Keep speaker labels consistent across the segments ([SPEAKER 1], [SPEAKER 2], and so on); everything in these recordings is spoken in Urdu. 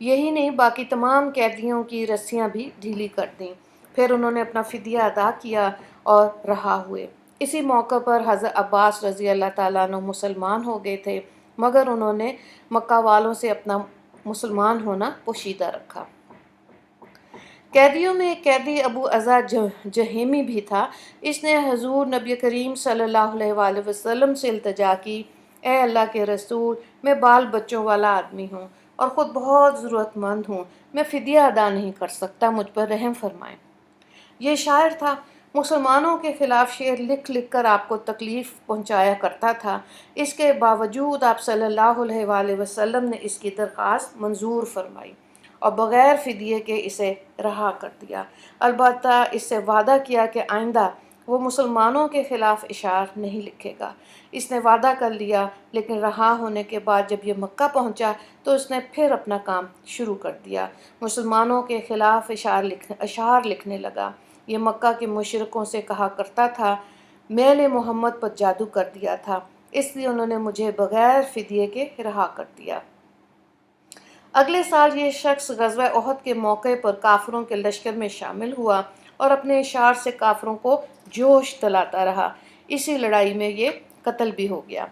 [SPEAKER 1] یہی نہیں باقی تمام قیدیوں کی رسیاں بھی ڈھیلی کر دیں۔ پھر انہوں نے اپنا فدیہ ادا کیا اور رہا ہوئے۔ اسی موقع پر حضرت عباس رضی اللہ تعالیٰ عنہ مسلمان ہو گئے تھے، مگر انہوں نے مکہ والوں سے اپنا مسلمان ہونا پوشیدہ رکھا۔ قیدیوں میں ایک قیدی ابو عزا جہیمی بھی تھا۔ اس نے حضور نبی کریم صلی اللہ علیہ وآلہ وسلم سے التجا کی، اے اللہ کے رسول، میں بال بچوں والا آدمی ہوں اور خود بہت ضرورت مند ہوں، میں فدیہ ادا نہیں کر سکتا، مجھ پر رحم فرمائیں۔ یہ شاعر تھا، مسلمانوں کے خلاف شعر لکھ لکھ کر آپ کو تکلیف پہنچایا کرتا تھا۔ اس کے باوجود آپ صلی اللہ علیہ وآلہ وسلم نے اس کی درخواست منظور فرمائی اور بغیر فدیے کے اسے رہا کر دیا۔ البتہ اس سے وعدہ کیا کہ آئندہ وہ مسلمانوں کے خلاف اشعار نہیں لکھے گا۔ اس نے وعدہ کر لیا، لیکن رہا ہونے کے بعد جب یہ مکہ پہنچا تو اس نے پھر اپنا کام شروع کر دیا، مسلمانوں کے خلاف اشعار لکھنے لگا۔ یہ مکہ کے مشرکوں سے کہا کرتا تھا، میں نے محمد پر جادو کر دیا تھا، اس لیے انہوں نے مجھے بغیر فدیے کے رہا کر دیا۔ اگلے سال یہ شخص غزوہ احد کے موقع پر کافروں کے لشکر میں شامل ہوا اور اپنے اشعار سے کافروں کو جوش دلاتا رہا۔ اسی لڑائی میں یہ قتل بھی ہو گیا۔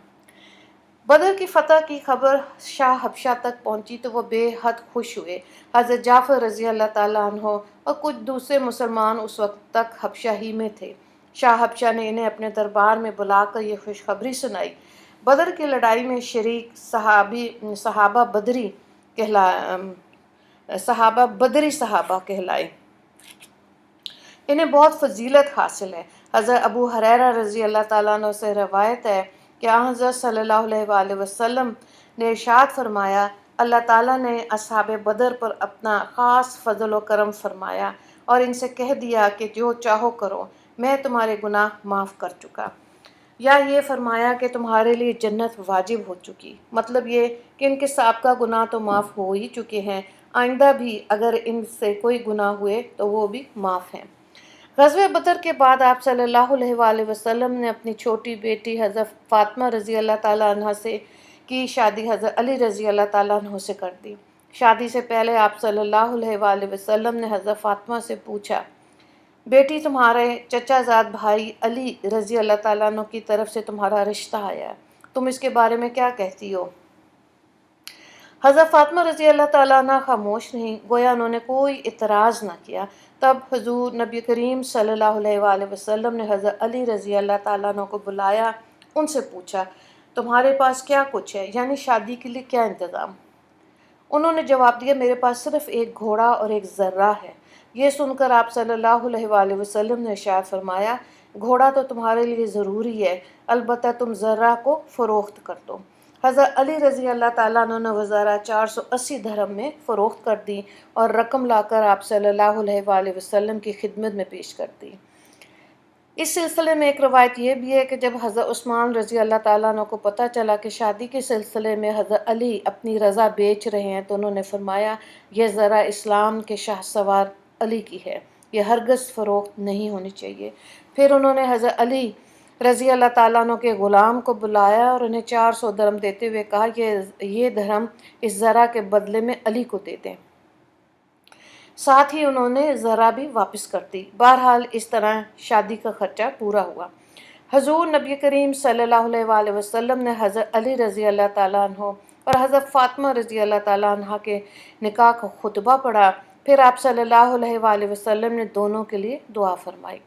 [SPEAKER 1] بدر کی فتح کی خبر شاہ حبشہ تک پہنچی تو وہ بے حد خوش ہوئے۔ حضرت جعفر رضی اللہ تعالیٰ عنہ اور کچھ دوسرے مسلمان اس وقت تک حبشہ ہی میں تھے۔ شاہ حبشہ نے انہیں اپنے دربار میں بلا کر یہ خوشخبری سنائی۔ بدر کی لڑائی میں شریک صحابہ بدری صحابہ کہلائے، انہیں بہت فضیلت حاصل ہے۔ حضرت ابو ہریرہ رضی اللہ تعالیٰ عنہ سے روایت ہے کہ حضرت صلی اللہ علیہ وآلہ وسلم نے ارشاد فرمایا، اللہ تعالیٰ نے اصحاب بدر پر اپنا خاص فضل و کرم فرمایا اور ان سے کہہ دیا کہ جو چاہو کرو، میں تمہارے گناہ معاف کر چکا، یا یہ فرمایا کہ تمہارے لیے جنت واجب ہو چکی۔ مطلب یہ کہ ان کے سابقہ گناہ تو معاف ہو ہی چکے ہیں، آئندہ بھی اگر ان سے کوئی گناہ ہوئے تو وہ بھی معاف ہیں۔ غزوہ بدر کے بعد آپ صلی اللہ علیہ وآلہ وسلم نے اپنی چھوٹی بیٹی حضرت فاطمہ رضی اللہ تعالیٰ عنہ سے کی شادی حضرت علی رضی اللہ تعالیٰ عنہ سے کر دی۔ شادی سے پہلے آپ صلی اللہ علیہ وآلہ وسلم نے حضرت فاطمہ سے پوچھا، بیٹی، تمہارے چچا زاد بھائی علی رضی اللہ تعالیٰ عنہ کی طرف سے تمہارا رشتہ آیا ہے، تم اس کے بارے میں کیا کہتی ہو؟ حضرت فاطمہ رضی اللہ تعالیٰ عنہ خاموش رہیں، گویا انہوں نے کوئی اعتراض نہ کیا۔ تب حضور نبی کریم صلی اللہ علیہ وآلہ وسلم نے حضرت علی رضی اللہ تعالیٰ عنہ کو بلایا، ان سے پوچھا، تمہارے پاس کیا کچھ ہے، یعنی شادی کے لیے کیا انتظام؟ انہوں نے جواب دیا، میرے پاس صرف ایک گھوڑا اور ایک ذرہ ہے۔ یہ سن کر آپ صلی اللہ علیہ وآلہ وسلم نے ارشاد فرمایا، گھوڑا تو تمہارے لیے ضروری ہے، البتہ تم ذرہ کو فروخت کر دو۔ حضرت علی رضی اللہ تعالیٰ عنہ نے وہ ذرہ 480 درہم میں فروخت کر دی اور رقم لا کر آپ صلی اللہ علیہ وآلہ وسلم کی خدمت میں پیش کر دی۔ اس سلسلے میں ایک روایت یہ بھی ہے کہ جب حضرت عثمان رضی اللہ تعالیٰ عنہ کو پتہ چلا کہ شادی کے سلسلے میں حضرت علی اپنی رضا بیچ رہے ہیں تو انہوں نے فرمایا، یہ ذرا اسلام کے شاہ سوار علی کی ہے، یہ ہرگز فروخت نہیں ہونی چاہیے۔ پھر انہوں نے حضرت علی رضی اللہ تعالیٰ عنہ کے غلام کو بلایا اور انہیں 400 درہم دیتے ہوئے کہا کہ یہ درہم اس ذرہ کے بدلے میں علی کو دے دیں۔ ساتھ ہی انہوں نے ذرہ بھی واپس کر دی۔ بہرحال اس طرح شادی کا خرچہ پورا ہوا۔ حضور نبی کریم صلی اللہ علیہ وآلہ وسلم نے حضرت علی رضی اللہ تعالیٰ عنہ اور حضرت فاطمہ رضی اللہ تعالیٰ عنہ کے نکاح کا خطبہ پڑھا، پھر آپ صلی اللہ علیہ وآلہ وسلم نے دونوں کے لیے دعا فرمائی۔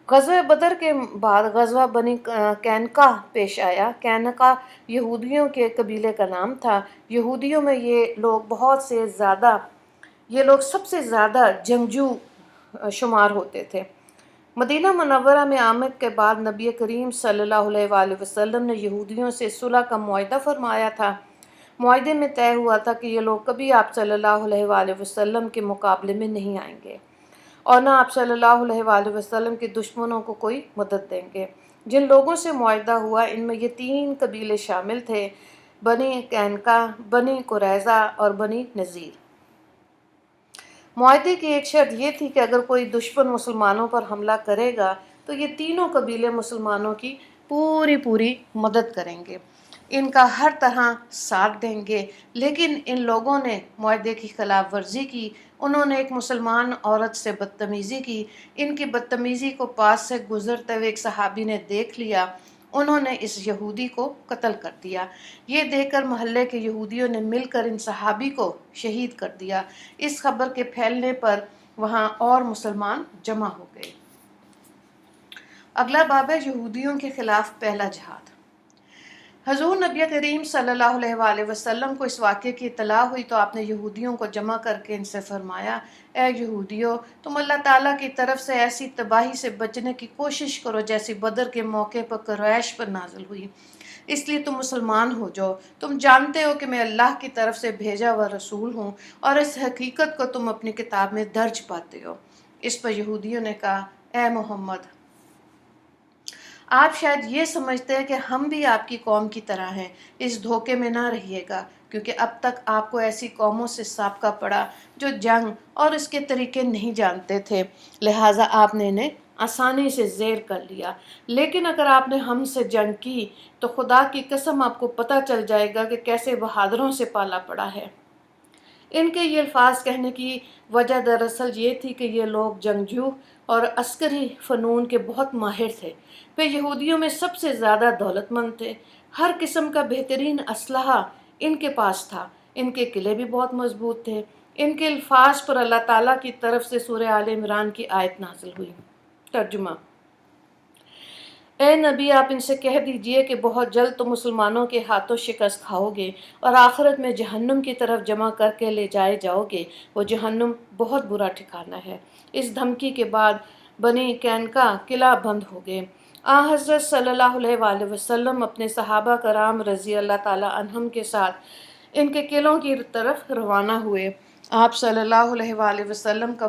[SPEAKER 1] غزوہ بدر کے بعد غزوہ بنی قینقاع پیش آیا۔ قینقاع یہودیوں کے قبیلے کا نام تھا۔ یہودیوں میں یہ لوگ سب سے زیادہ جنگجو شمار ہوتے تھے۔ مدینہ منورہ میں آمد کے بعد نبی کریم صلی اللہ علیہ وآلہ وسلم نے یہودیوں سے صلح کا معاہدہ فرمایا تھا۔ معاہدے میں طے ہوا تھا کہ یہ لوگ کبھی آپ صلی اللہ علیہ وآلہ وسلم کے مقابلے میں نہیں آئیں گے اور نہ آپ صلی اللہ علیہ وآلہ وسلم کے دشمنوں کو کوئی مدد دیں گے۔ جن لوگوں سے معاہدہ ہوا ان میں یہ 3 قبیلے شامل تھے، بنی قینقاع، بنی قریظہ اور بنی نذیر۔ معاہدے کی ایک شرط یہ تھی کہ اگر کوئی دشمن مسلمانوں پر حملہ کرے گا تو یہ تینوں قبیلے مسلمانوں کی پوری مدد کریں گے۔ ان کا ہر طرح ساتھ دیں گے، لیکن ان لوگوں نے معاہدے کی خلاف ورزی کی۔ انہوں نے ایک مسلمان عورت سے بدتمیزی کی۔ ان کی بدتمیزی کو پاس سے گزرتے ہوئے ایک صحابی نے دیکھ لیا۔ انہوں نے اس یہودی کو قتل کر دیا۔ یہ دیکھ کر محلے کے یہودیوں نے مل کر ان صحابی کو شہید کر دیا۔ اس خبر کے پھیلنے پر وہاں اور مسلمان جمع ہو گئے۔ اگلا باب ہے یہودیوں کے خلاف پہلا جہاد۔ حضور نبی کریم صلی اللہ علیہ وآلہ وسلم کو اس واقعے کی اطلاع ہوئی تو آپ نے یہودیوں کو جمع کر کے ان سے فرمایا، اے یہودیو، تم اللہ تعالیٰ کی طرف سے ایسی تباہی سے بچنے کی کوشش کرو جیسی بدر کے موقع پر قریش پر نازل ہوئی۔ اس لیے تم مسلمان ہو جاؤ۔ تم جانتے ہو کہ میں اللہ کی طرف سے بھیجا ہوا رسول ہوں، اور اس حقیقت کو تم اپنی کتاب میں درج پاتے ہو۔ اس پر یہودیوں نے کہا، اے محمد، آپ شاید یہ سمجھتے ہیں کہ ہم بھی آپ کی قوم کی طرح ہیں۔ اس دھوکے میں نہ رہیے گا، کیونکہ اب تک آپ کو ایسی قوموں سے سابقہ پڑا جو جنگ اور اس کے طریقے نہیں جانتے تھے، لہٰذا آپ نے انہیں آسانی سے زیر کر لیا۔ لیکن اگر آپ نے ہم سے جنگ کی تو خدا کی قسم آپ کو پتہ چل جائے گا کہ کیسے بہادروں سے پالا پڑا ہے۔ ان کے یہ الفاظ کہنے کی وجہ دراصل یہ تھی کہ یہ لوگ جنگجو اور عسکری فنون کے بہت ماہر تھے۔ وہ یہودیوں میں سب سے زیادہ دولت مند تھے۔ ہر قسم کا بہترین اسلحہ ان کے پاس تھا۔ ان کے قلعے بھی بہت مضبوط تھے۔ ان کے الفاظ پر اللہ تعالیٰ کی طرف سے سورہ آل عمران کی آیت نازل ہوئی۔ ترجمہ: اے نبی، آپ ان سے کہہ دیجئے کہ بہت جلد تم مسلمانوں کے ہاتھوں شکست کھاؤ گے اور آخرت میں جہنم کی طرف جمع کر کے لے جائے جاؤ گے۔ وہ جہنم بہت برا ٹھکانہ ہے۔ اس دھمکی کے بعد بنی قینقاع قلعہ بند ہو گئے۔ حضرت صلی اللہ علیہ وآلہ وسلم اپنے صحابہ کرام رضی اللہ تعالیٰ عنہم کے ساتھ ان کے قلعوں کی طرف روانہ ہوئے۔ آپ صلی اللہ علیہ وآلہ وسلم کا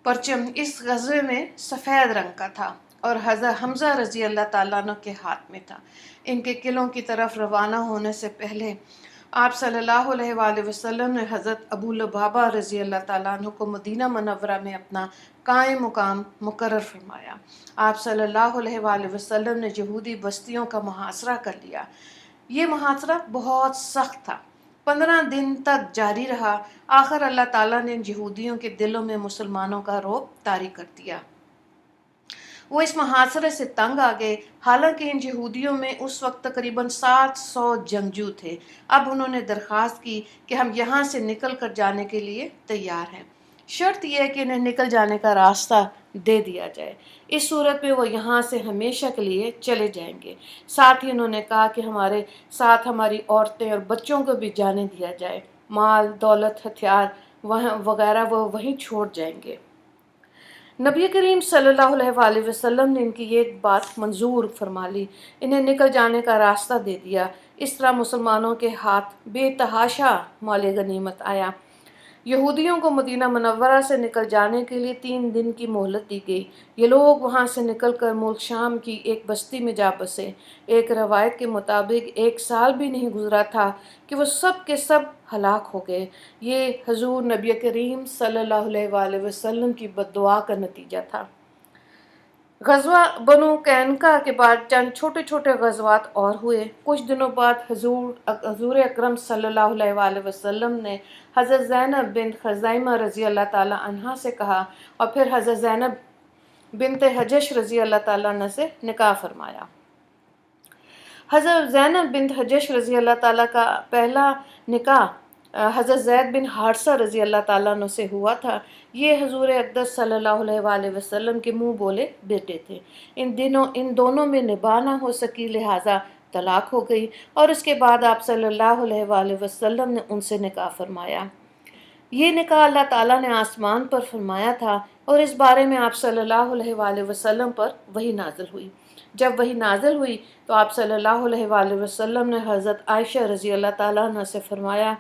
[SPEAKER 1] پرچم اس غزوے میں سفید رنگ کا تھا اور حضرت حمزہ رضی اللہ تعالیٰ عنہ کے ہاتھ میں تھا۔ ان کے قلعوں کی طرف روانہ ہونے سے پہلے آپ صلی اللہ علیہ وآلہ وسلم نے حضرت ابو لبابہ رضی اللہ تعالیٰ عنہ کو مدینہ منورہ میں اپنا قائم مقام مقرر فرمایا۔ آپ صلی اللہ علیہ وآلہ وسلم نے یہودی بستیوں کا محاصرہ کر لیا۔ یہ محاصرہ بہت سخت تھا، 15 دن تک جاری رہا۔ آخر اللہ تعالیٰ نے ان یہودیوں کے دلوں میں مسلمانوں کا رعب طاری کر دیا۔ وہ اس محاصرے سے تنگ آ گئے۔ حالانکہ ان یہودیوں میں اس وقت تقریباً 700 جنگجو تھے۔ اب انہوں نے درخواست کی کہ ہم یہاں سے نکل کر جانے کے لیے تیار ہیں، شرط یہ ہے کہ انہیں نکل جانے کا راستہ دے دیا جائے۔ اس صورت میں وہ یہاں سے ہمیشہ کے لیے چلے جائیں گے۔ ساتھ ہی انہوں نے کہا کہ ہمارے ساتھ ہماری عورتیں اور بچوں کو بھی جانے دیا جائے۔ مال، دولت، ہتھیار وغیرہ وہ وہیں چھوڑ جائیں گے۔ نبی کریم صلی اللہ علیہ وآلہ وسلم نے ان کی یہ بات منظور فرما لی، انہیں نکل جانے کا راستہ دے دیا۔ اس طرح مسلمانوں کے ہاتھ بے تحاشا مال غنیمت آیا۔ یہودیوں کو مدینہ منورہ سے نکل جانے کے لیے 3 دن کی مہلت دی گئی۔ یہ لوگ وہاں سے نکل کر ملک شام کی ایک بستی میں جا بسے۔ ایک روایت کے مطابق 1 سال بھی نہیں گزرا تھا کہ وہ سب کے سب ہلاک ہو گئے۔ یہ حضور نبی کریم صلی اللہ علیہ وآلہ وسلم کی بد دعا کا نتیجہ تھا۔ غزوہ بنو قینقاع کے بعد چند چھوٹے چھوٹے غزوات اور ہوئے۔ کچھ دنوں بعد حضور اکرم صلی اللہ علیہ وآلہ وسلم نے حضرت زینب بنت خزیمہ رضی اللہ تعالیٰ عنہا سے کہا اور پھر حضرت زینب بنت حجش رضی اللہ تعالیٰ عنہ سے نکاح فرمایا۔ حضرت زینب بنت حجش رضی اللہ تعالیٰ کا پہلا نکاح حضرت زید بن حارثہ رضی اللہ تعالیٰ عنہ سے ہوا تھا۔ یہ حضور اقدس صلی اللہ علیہ وآلہ وسلم کے منہ بولے بیٹے تھے۔ ان دونوں میں نباہ نہ ہو سکی، لہٰذا طلاق ہو گئی، اور اس کے بعد آپ صلی اللہ علیہ وآلہ وسلم نے ان سے نکاح فرمایا۔ یہ نکاح اللہ تعالیٰ نے آسمان پر فرمایا تھا، اور اس بارے میں آپ صلی اللہ علیہ وآلہ وسلم پر وحی نازل ہوئی۔ جب وحی نازل ہوئی تو آپ صلی اللہ علیہ وآلہ وسلم نے حضرت عائشہ رضی اللہ تعالیٰ عنہ سے فرمایا،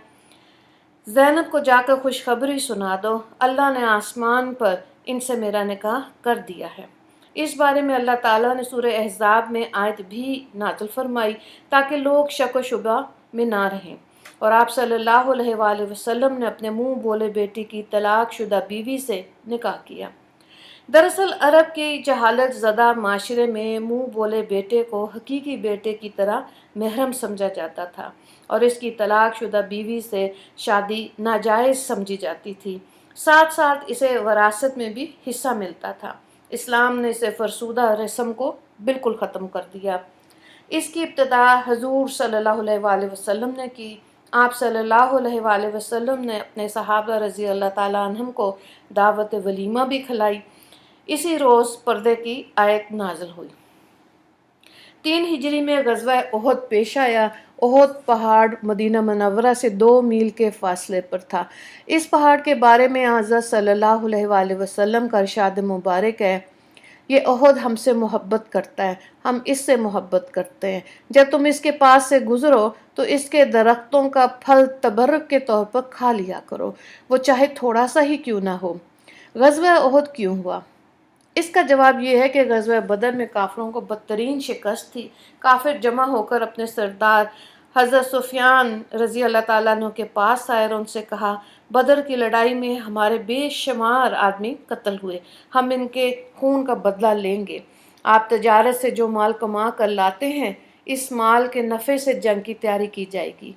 [SPEAKER 1] زینب کو جا کر خوشخبری سنا دو، اللہ نے آسمان پر ان سے میرا نکاح کر دیا ہے۔ اس بارے میں اللہ تعالیٰ نے سورہ احزاب میں آیت بھی نازل فرمائی تاکہ لوگ شک و شبہ میں نہ رہیں، اور آپ صلی اللہ علیہ وآلہ وسلم نے اپنے منہ بولے بیٹی کی طلاق شدہ بیوی سے نکاح کیا۔ دراصل عرب کی جہالت زدہ معاشرے میں منہ بولے بیٹے کو حقیقی بیٹے کی طرح محرم سمجھا جاتا تھا اور اس کی طلاق شدہ بیوی سے شادی ناجائز سمجھی جاتی تھی، ساتھ ساتھ اسے وراثت میں بھی حصہ ملتا تھا۔ اسلام نے اسے فرسودہ رسم کو بالکل ختم کر دیا۔ اس کی ابتدا حضور صلی اللہ علیہ وآلہ وسلم نے کی۔ آپ صلی اللہ علیہ وآلہ وسلم نے اپنے صحابہ رضی اللہ تعالیٰ عنہم کو دعوت ولیمہ بھی کھلائی۔ اسی روز پردے کی آیت نازل ہوئی۔ 3 ہجری میں غزوہ احد پیش آیا۔ احد پہاڑ مدینہ منورہ سے 2 میل کے فاصلے پر تھا۔ اس پہاڑ کے بارے میں حضرت صلی اللہ علیہ وآلہ وسلم کا ارشاد مبارک ہے، یہ احد ہم سے محبت کرتا ہے، ہم اس سے محبت کرتے ہیں۔ جب تم اس کے پاس سے گزرو تو اس کے درختوں کا پھل تبرک کے طور پر کھا لیا کرو، وہ چاہے تھوڑا سا ہی کیوں نہ ہو۔ غزوہ احد کیوں ہوا؟ اس کا جواب یہ ہے کہ غزوہ بدر میں کافروں کو بدترین شکست تھی۔ کافر جمع ہو کر اپنے سردار حضرت سفیان رضی اللہ تعالیٰ عنہ کے پاس آئے اور ان سے کہا، بدر کی لڑائی میں ہمارے بے شمار آدمی قتل ہوئے، ہم ان کے خون کا بدلہ لیں گے۔ آپ تجارت سے جو مال کما کر لاتے ہیں، اس مال کے نفع سے جنگ کی تیاری کی جائے گی۔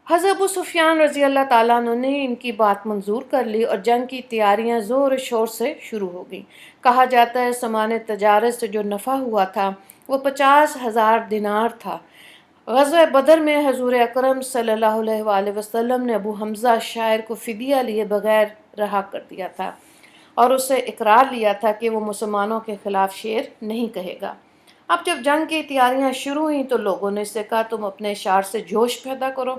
[SPEAKER 1] حضرت ابو سفیان رضی اللہ تعالیٰ عنہ نے ان کی بات منظور کر لی اور جنگ کی تیاریاں زور و شور سے شروع ہو گئیں۔ کہا جاتا ہے سامان تجارت سے جو نفع ہوا تھا وہ 50,000 دینار تھا۔ غزوہ بدر میں حضور اکرم صلی اللہ علیہ وآلہ وسلم نے ابو حمزہ شاعر کو فدیہ لیے بغیر رہا کر دیا تھا اور اس سے اقرار لیا تھا کہ وہ مسلمانوں کے خلاف شعر نہیں کہے گا۔ اب جب جنگ کی تیاریاں شروع ہوئیں تو لوگوں نے اس سے کہا، تم اپنے اشعار سے جوش پیدا کرو۔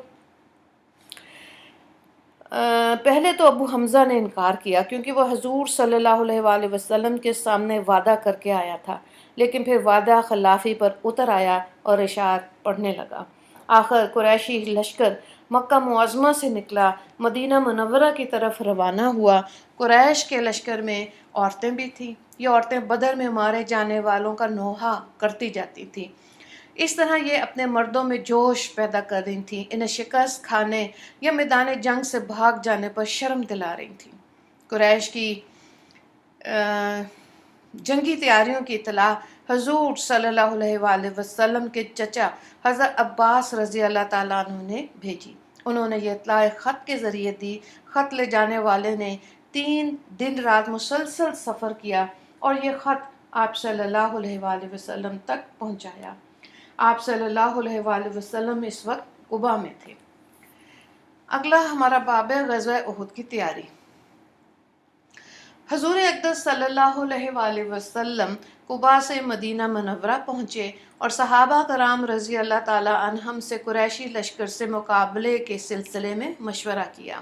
[SPEAKER 1] پہلے تو ابو حمزہ نے انکار کیا کیونکہ وہ حضور صلی اللہ علیہ وآلہ وسلم کے سامنے وعدہ کر کے آیا تھا، لیکن پھر وعدہ خلافی پر اتر آیا اور اشعار پڑھنے لگا۔ آخر قریشی لشکر مکہ معظمہ سے نکلا، مدینہ منورہ کی طرف روانہ ہوا۔ قریش کے لشکر میں عورتیں بھی تھیں۔ یہ عورتیں بدر میں مارے جانے والوں کا نوحہ کرتی جاتی تھیں۔ اس طرح یہ اپنے مردوں میں جوش پیدا کر رہی تھیں، انہیں شکست کھانے یا میدان جنگ سے بھاگ جانے پر شرم دلا رہی تھیں۔ قریش کی جنگی تیاریوں کی اطلاع حضور صلی اللہ علیہ وآلہ وسلم کے چچا حضرت عباس رضی اللہ تعالیٰ عنہ نے بھیجی۔ انہوں نے یہ اطلاع خط کے ذریعے دی۔ خط لے جانے والے نے 3 دن رات مسلسل سفر کیا اور یہ خط آپ صلی اللہ علیہ وآلہ وسلم تک پہنچایا۔ آپ صلی اللہ علیہ وآلہ وسلم اس وقت قباء میں تھے۔ اگلا ہمارا باب ہے غزوہ احد کی تیاری۔ حضور اقدس صلی اللہ علیہ وآلہ وسلم قباء سے مدینہ منورہ پہنچے اور صحابہ کرام رضی اللہ تعالیٰ عنہم سے قریشی لشکر سے مقابلے کے سلسلے میں مشورہ کیا۔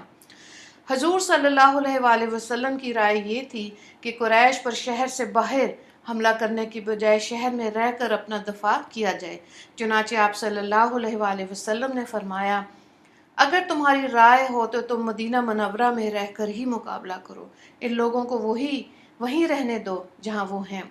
[SPEAKER 1] حضور صلی اللہ علیہ وآلہ وسلم کی رائے یہ تھی کہ قریش پر شہر سے باہر حملہ کرنے کی بجائے شہر میں رہ کر اپنا دفاع کیا جائے۔ چنانچہ آپ صلی اللہ علیہ وآلہ وسلم نے فرمایا، اگر تمہاری رائے ہو تو تم مدینہ منورہ میں رہ کر ہی مقابلہ کرو، ان لوگوں کو وہیں رہنے دو جہاں وہ ہیں۔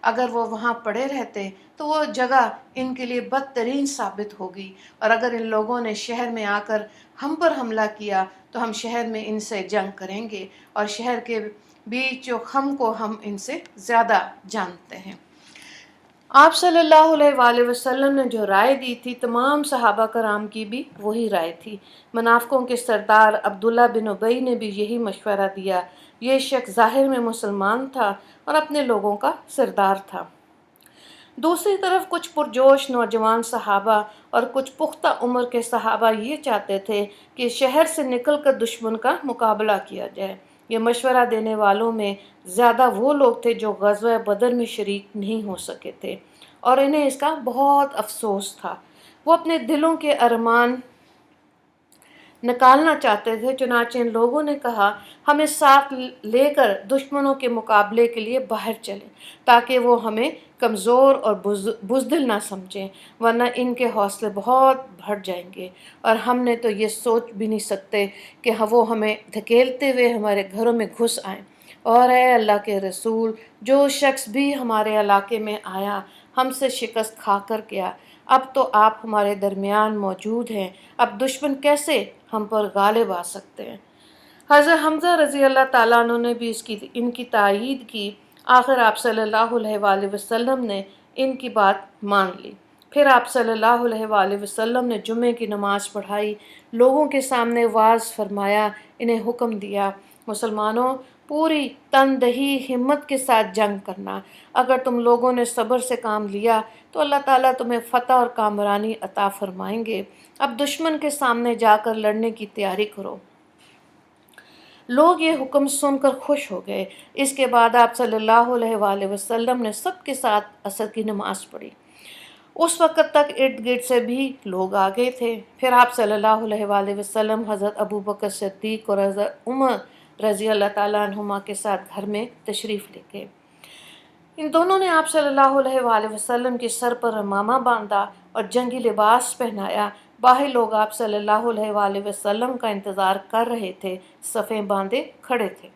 [SPEAKER 1] اگر وہ وہاں پڑے رہتے تو وہ جگہ ان کے لیے بدترین ثابت ہوگی، اور اگر ان لوگوں نے شہر میں آ کر ہم پر حملہ کیا تو ہم شہر میں ان سے جنگ کریں گے، اور شہر کے بیچ و خم کو ہم ان سے زیادہ جانتے ہیں۔ آپ صلی اللہ علیہ وآلہ وسلم نے جو رائے دی تھی تمام صحابہ کرام کی بھی وہی رائے تھی۔ منافقوں کے سردار عبداللہ بن ابی نے بھی یہی مشورہ دیا۔ یہ شخص ظاہر میں مسلمان تھا اور اپنے لوگوں کا سردار تھا۔ دوسری طرف کچھ پرجوش نوجوان صحابہ اور کچھ پختہ عمر کے صحابہ یہ چاہتے تھے کہ شہر سے نکل کر دشمن کا مقابلہ کیا جائے۔ یہ مشورہ دینے والوں میں زیادہ وہ لوگ تھے جو غزوہ بدر میں شریک نہیں ہو سکے تھے اور انہیں اس کا بہت افسوس تھا۔ وہ اپنے دلوں کے ارمان نکالنا چاہتے تھے۔ چنانچہ ان لوگوں نے کہا، ہمیں ساتھ لے کر دشمنوں کے مقابلے کے لیے باہر چلیں تاکہ وہ ہمیں کمزور اور بزدل نہ سمجھیں، ورنہ ان کے حوصلے بہت بڑھ جائیں گے اور ہم نے تو یہ سوچ بھی نہیں سکتے کہ وہ ہمیں دھکیلتے ہوئے ہمارے گھروں میں گھس آئیں۔ اور اے اللہ کے رسول، جو شخص بھی ہمارے علاقے میں آیا ہم سے شکست کھا کر گیا، اب تو آپ ہمارے درمیان موجود ہیں، اب دشمن کیسے ہم پر غالب آ سکتے ہیں؟ حضرت حمزہ رضی اللہ تعالیٰ عنہ نے بھی ان کی تائید کی۔ آخر آپ صلی اللہ علیہ وآلہ وسلم نے ان کی بات مان لی۔ پھر آپ صلی اللہ علیہ وآلہ وسلم نے جمعے کی نماز پڑھائی، لوگوں کے سامنے واعظ فرمایا، انہیں حکم دیا، مسلمانوں پوری تندہی ہمت کے ساتھ جنگ کرنا۔ اگر تم لوگوں نے صبر سے کام لیا تو اللہ تعالیٰ تمہیں فتح اور کامرانی عطا فرمائیں گے۔ اب دشمن کے سامنے جا کر لڑنے کی تیاری کرو۔ لوگ یہ حکم سن کر خوش ہو گئے۔ اس کے بعد آپ صلی اللہ علیہ وآلہ وسلم نے سب کے ساتھ عصر کی نماز پڑھی۔ اس وقت تک ارد گرد سے بھی لوگ آ گئے تھے۔ پھر آپ صلی اللہ علیہ وآلہ وسلم حضرت ابو بکر صدیق اور حضرت عمر رضی اللہ تعالیٰ عنہما کے ساتھ گھر میں تشریف لے گئے۔ ان دونوں نے آپ صلی اللہ علیہ وآلہ وسلم کے سر پر عمامہ باندھا اور جنگی لباس پہنایا۔ باہر لوگ آپ صلی اللہ علیہ وآلہ وسلم کا انتظار کر رہے تھے، صفیں باندھے کھڑے تھے۔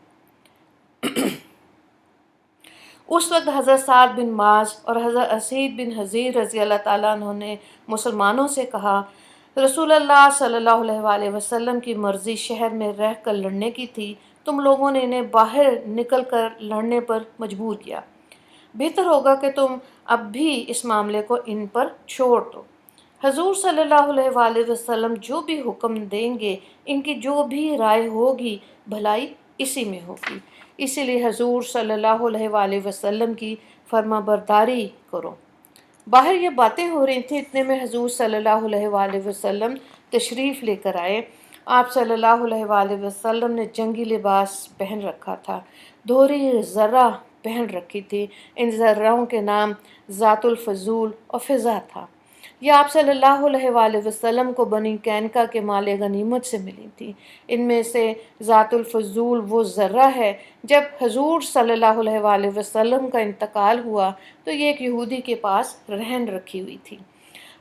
[SPEAKER 1] اس وقت حضرت سعد بن معاذ اور حضرت اسید بن حضیر رضی اللہ تعالیٰ عنہ نے مسلمانوں سے کہا، رسول اللہ صلی اللہ علیہ وآلہ وسلم کی مرضی شہر میں رہ کر لڑنے کی تھی، تم لوگوں نے انہیں باہر نکل کر لڑنے پر مجبور کیا۔ بہتر ہوگا کہ تم اب بھی اس معاملے کو ان پر چھوڑ دو۔ حضور صلی اللہ علیہ وآلہ وسلم جو بھی حکم دیں گے، ان کی جو بھی رائے ہوگی، بھلائی اسی میں ہوگی۔ اسی لیے حضور صلی اللہ علیہ وآلہ وسلم کی فرما برداری کرو۔ باہر یہ باتیں ہو رہی تھیں، اتنے میں حضور صلی اللہ علیہ وآلہ وسلم تشریف لے کر آئے۔ آپ صلی اللہ علیہ وآلہ وسلم نے جنگی لباس پہن رکھا تھا، دھوری زرہ پہن رکھی تھی۔ ان زرہوں کے نام ذات الفضول اور فضا تھا۔ یہ آپ صلی اللہ علیہ وآلہ وسلم کو بنی کینکا کے مال غنیمت سے ملی تھی۔ ان میں سے ذات الفضول وہ ذرہ ہے۔ جب حضور صلی اللہ علیہ وآلہ وسلم کا انتقال ہوا تو یہ ایک یہودی کے پاس رہن رکھی ہوئی تھی۔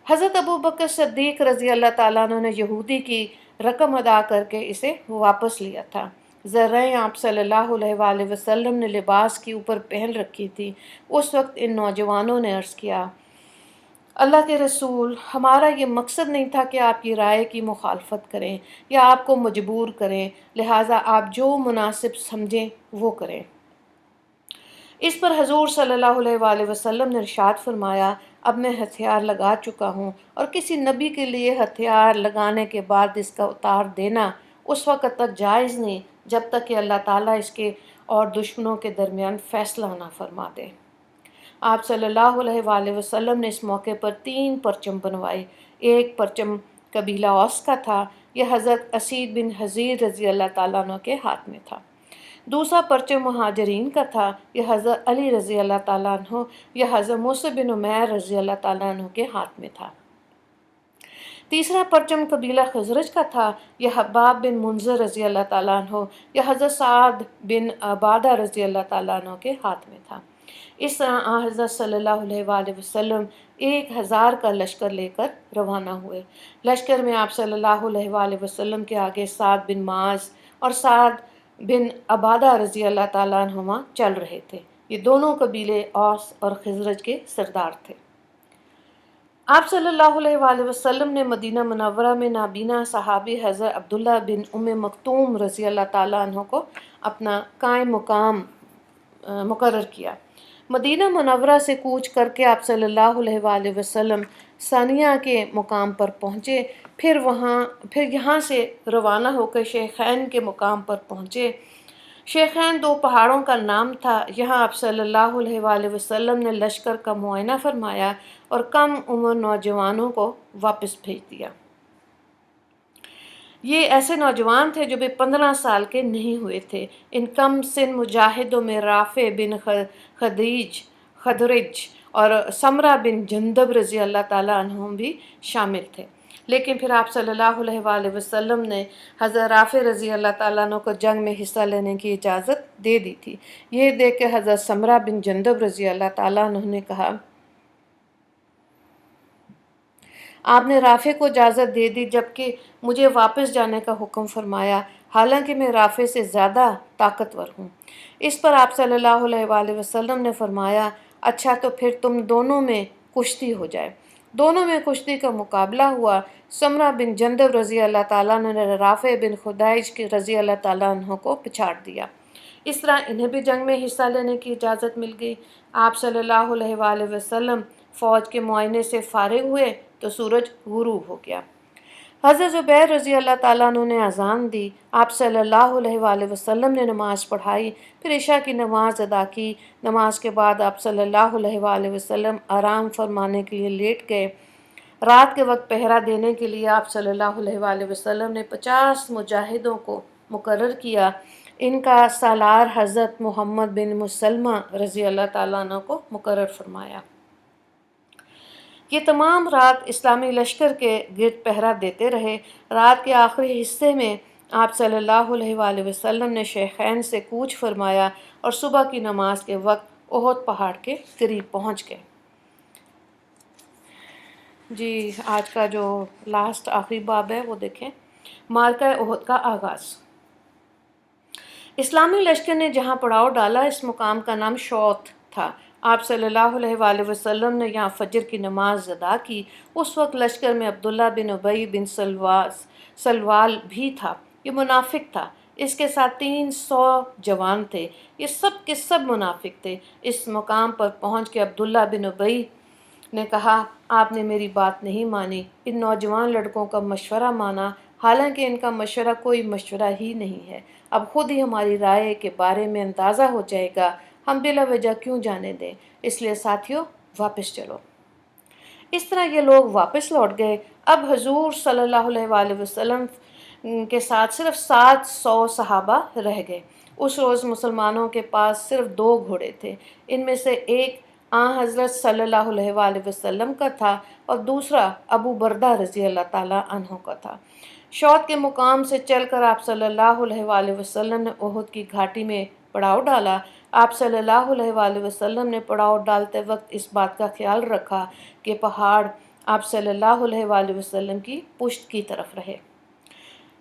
[SPEAKER 1] حضرت ابو بکر صدیق رضی اللہ تعالیٰ عنہ نے یہودی کی رقم ادا کر کے اسے واپس لیا تھا۔ ذرائیں آپ صلی اللہ علیہ وآلہ وسلم نے لباس کے اوپر پہن رکھی تھی۔ اس وقت ان نوجوانوں نے عرض کیا، اللہ کے رسول، ہمارا یہ مقصد نہیں تھا کہ آپ کی رائے کی مخالفت کریں یا آپ کو مجبور کریں، لہٰذا آپ جو مناسب سمجھیں وہ کریں۔ اس پر حضور صلی اللہ علیہ وآلہ وسلم نے ارشاد فرمایا، اب میں ہتھیار لگا چکا ہوں، اور کسی نبی کے لیے ہتھیار لگانے کے بعد اس کا اتار دینا اس وقت تک جائز نہیں جب تک کہ اللہ تعالیٰ اس کے اور دشمنوں کے درمیان فیصلہ نہ فرما دے۔ آپ صلی اللہ علیہ وآلہ وسلم نے اس موقع پر 3 پرچم بنوائے۔ ایک پرچم قبیلہ اوس کا تھا، یہ حضرت اسید بن حضیر رضی اللہ تعالیٰ عنہ کے ہاتھ میں تھا۔ دوسرا پرچم مہاجرین کا تھا، یہ حضرت علی رضی اللہ تعالیٰ عنہ، یہ حضرت مصعب بن عمیر رضی اللہ تعالیٰ عنہ کے ہاتھ میں تھا۔ تیسرا پرچم قبیلہ خزرج کا تھا، یہ حباب بن منذر رضی اللہ تعالیٰ عنہ، یہ حضرت سعد بن عبادہ رضی اللہ تعالیٰ عنہ کے ہاتھ میں تھا۔ اس طرح حضرت صلی اللہ علیہ وآلہ وسلم 1000 کا لشکر لے کر روانہ ہوئے۔ لشکر میں آپ صلی اللہ علیہ وآلہ وسلم کے آگے سعد بن معاذ اور سعد بن عبادہ رضی اللہ تعالیٰ عنہما چل رہے تھے۔ یہ دونوں قبیلے اوس اور خزرج کے سردار تھے۔ آپ صلی اللہ علیہ وآلہ وسلم نے مدینہ منورہ میں نابینا صحابی حضرت عبداللہ بن ام مکتوم رضی اللہ تعالیٰ عنہ کو اپنا قائم مقام مقرر کیا۔ مدینہ منورہ سے کوچ کر کے آپ صلی اللہ علیہ وآلہ وسلم ثانیہ کے مقام پر پہنچے، پھر یہاں سے روانہ ہو کر شیخین کے مقام پر پہنچے۔ شیخین 2 پہاڑوں کا نام تھا۔ یہاں آپ صلی اللہ علیہ وآلہ وسلم نے لشکر کا معائنہ فرمایا اور کم عمر نوجوانوں کو واپس بھیج دیا۔ یہ ایسے نوجوان تھے جو بھی 15 سال کے نہیں ہوئے تھے۔ ان کم سن مجاہدوں میں رافع بن خدرج اور سمرہ بن جندب رضی اللہ تعالیٰ عنہم بھی شامل تھے۔ لیکن پھر آپ صلی اللہ علیہ وآلہ وسلم نے حضرت رافع رضی اللہ تعالیٰ عنہ کو جنگ میں حصہ لینے کی اجازت دے دی تھی۔ یہ دیکھ کے حضرت سمرہ بن جندب رضی اللہ تعالیٰ عنہ نے کہا، آپ نے رافع کو اجازت دے دی جبکہ مجھے واپس جانے کا حکم فرمایا، حالانکہ میں رافع سے زیادہ طاقتور ہوں۔ اس پر آپ صلی اللہ علیہ وآلہ وسلم نے فرمایا، اچھا تو پھر تم دونوں میں کشتی ہو جائے۔ دونوں میں کشتی کا مقابلہ ہوا۔ سمرہ بن جندب رضی اللہ تعالیٰ عنہ نے رافع بن خدیج کی رضی اللہ تعالیٰ عنہ کو پچھاڑ دیا۔ اس طرح انہیں بھی جنگ میں حصہ لینے کی اجازت مل گئی۔ آپ صلی اللہ علیہ وآلہ وسلم فوج کے معائنے سے فارغ ہوئے تو سورج غروب ہو گیا۔ حضرت زبیر رضی اللہ تعالیٰ عنہ نے اذان دی، آپ صلی اللہ علیہ وآلہ وسلم نے نماز پڑھائی، پھر عشاء کی نماز ادا کی۔ نماز کے بعد آپ صلی اللہ علیہ وآلہ وسلم آرام فرمانے کے لیے لیٹ گئے۔ رات کے وقت پہرا دینے کے لیے آپ صلی اللہ علیہ وآلہ وسلم نے 50 مجاہدوں کو مقرر کیا۔ ان کا سالار حضرت محمد بن مسلمہ رضی اللہ تعالیٰ عنہ کو مقرر فرمایا۔ یہ تمام رات اسلامی لشکر کے گرد پہرا دیتے رہے۔ رات کے آخری حصے میں آپ صلی اللہ علیہ وآلہ وسلم نے شیخین سے کوچ فرمایا اور صبح کی نماز کے وقت احد پہاڑ کے قریب پہنچ گئے۔ جی آج کا جو لاسٹ آخری باب ہے وہ دیکھیں، معرکہ احد کا آغاز۔ اسلامی لشکر نے جہاں پڑاؤ ڈالا اس مقام کا نام شوط تھا۔ آپ صلی اللہ علیہ وآلہ وسلم نے یہاں فجر کی نماز ادا کی۔ اس وقت لشکر میں عبداللہ بن ابی بن سلوال بھی تھا، یہ منافق تھا۔ اس کے ساتھ 300 جوان تھے، یہ سب کے سب منافق تھے۔ اس مقام پر پہنچ کے عبداللہ بن ابی نے کہا، آپ نے میری بات نہیں مانی، ان نوجوان لڑکوں کا مشورہ مانا، حالانکہ ان کا مشورہ کوئی مشورہ ہی نہیں ہے۔ اب خود ہی ہماری رائے کے بارے میں اندازہ ہو جائے گا، ہم بلا وجہ کیوں جانے دیں، اس لیے ساتھیوں واپس چلو۔ اس طرح یہ لوگ واپس لوٹ گئے۔ اب حضور صلی اللہ علیہ وآلہ وسلم کے ساتھ صرف 700 صحابہ رہ گئے۔ اس روز مسلمانوں کے پاس صرف 2 گھوڑے تھے، ان میں سے ایک حضرت صلی اللہ علیہ وآلہ وسلم کا تھا اور دوسرا ابو بردہ رضی اللہ تعالیٰ عنہ کا تھا۔ شوط کے مقام سے چل کر آپ صلی اللہ علیہ وآلہ وسلم نے احد کی گھاٹی میں پڑاؤ ڈالا۔ آپ صلی اللہ علیہ وآلہ وسلم نے پڑاؤ ڈالتے وقت اس بات کا خیال رکھا کہ پہاڑ آپ صلی اللہ علیہ وآلہ وسلم کی پشت کی طرف رہے۔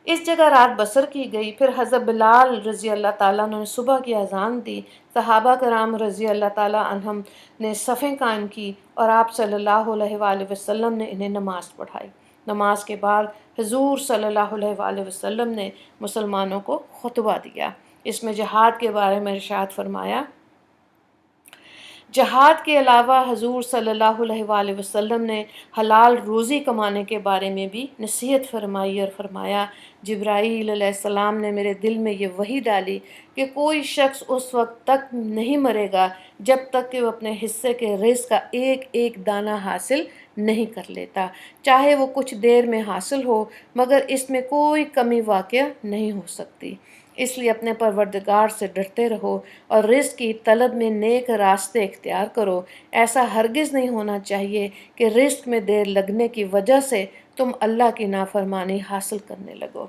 [SPEAKER 1] اس جگہ رات بسر کی گئی۔ پھر حضرت بلال رضی اللہ تعالیٰ عنہ نے صبح کی اذان دی۔ صحابہ کرام رضی اللہ تعالیٰ عنہم نے صفیں قائم کی اور آپ صلی اللہ علیہ وآلہ وسلم نے انہیں نماز پڑھائی۔ نماز کے بعد حضور صلی اللہ علیہ وآلہ وسلم نے مسلمانوں کو خطبہ دیا۔ اس میں جہاد کے بارے میں ارشاد فرمایا۔ جہاد کے علاوہ حضور صلی اللہ علیہ وآلہ وسلم نے حلال روزی کمانے کے بارے میں بھی نصیحت فرمائی اور فرمایا، جبرائیل علیہ السلام نے میرے دل میں یہ وحی ڈالی کہ کوئی شخص اس وقت تک نہیں مرے گا جب تک کہ وہ اپنے حصے کے رزق کا ایک ایک دانہ حاصل نہیں کر لیتا، چاہے وہ کچھ دیر میں حاصل ہو، مگر اس میں کوئی کمی واقع نہیں ہو سکتی۔ اس لیے اپنے پروردگار سے ڈرتے رہو اور رزق کی طلب میں نیک راستے اختیار کرو۔ ایسا ہرگز نہیں ہونا چاہیے کہ رزق میں دیر لگنے کی وجہ سے تم اللہ کی نافرمانی حاصل کرنے لگو۔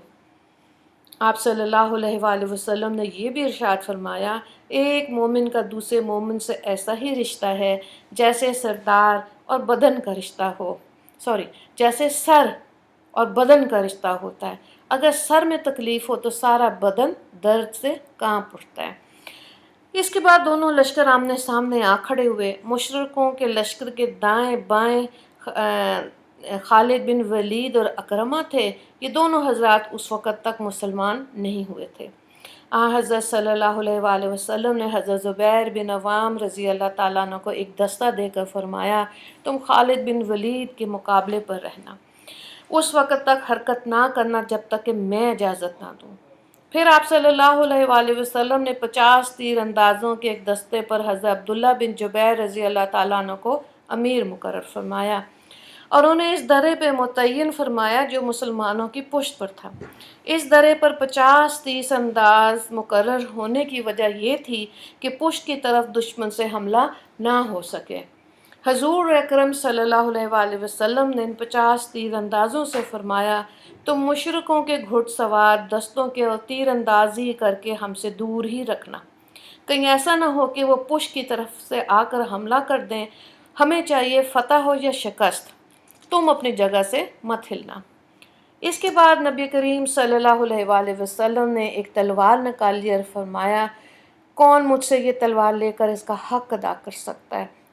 [SPEAKER 1] آپ صلی اللہ علیہ وآلہ وسلم نے یہ بھی ارشاد فرمایا، ایک مومن کا دوسرے مومن سے ایسا ہی رشتہ ہے جیسے سردار اور بدن کا رشتہ ہو، جیسے سر اور بدن کا رشتہ ہوتا ہے۔ اگر سر میں تکلیف ہو تو سارا بدن درد سے کانپ اٹھتا ہے۔ اس کے بعد دونوں لشکر آمنے سامنے آ کھڑے ہوئے۔ مشرکوں کے لشکر کے دائیں بائیں خالد بن ولید اور اکرمہ تھے۔ یہ دونوں حضرات اس وقت تک مسلمان نہیں ہوئے تھے۔ حضرت صلی اللہ علیہ وآلہ وسلم نے حضرت زبیر بن عوام رضی اللہ تعالیٰ عنہ کو ایک دستہ دے کر فرمایا، تم خالد بن ولید کے مقابلے پر رہنا، اس وقت تک حرکت نہ کرنا جب تک کہ میں اجازت نہ دوں۔ پھر آپ صلی اللہ علیہ وآلہ وسلم نے 50 تیر اندازوں کے ایک دستے پر حضرت عبداللہ بن جبیر رضی اللہ تعالیٰ عنہ کو امیر مقرر فرمایا اور انہیں اس درے پہ متعین فرمایا جو مسلمانوں کی پشت پر تھا۔ اس درے پر 50 تیر انداز مقرر ہونے کی وجہ یہ تھی کہ پشت کی طرف دشمن سے حملہ نہ ہو سکے۔ حضور اکرم صلی اللہ علیہ وآلہ وسلم نے ان 50 تیر اندازوں سے فرمایا، تم مشرکوں کے گھڑ سوار دستوں کے تیر اندازی کر کے ہم سے دور ہی رکھنا، کہیں ایسا نہ ہو کہ وہ پشت کی طرف سے آ کر حملہ کر دیں۔ ہمیں چاہیے فتح ہو یا شکست، تم اپنی جگہ سے مت ہلنا۔ اس کے بعد نبی کریم صلی اللہ علیہ وآلہ وسلم نے ایک تلوار نکالی اور فرمایا، کون مجھ سے یہ تلوار لے کر اس کا حق ادا کر سکتا ہے؟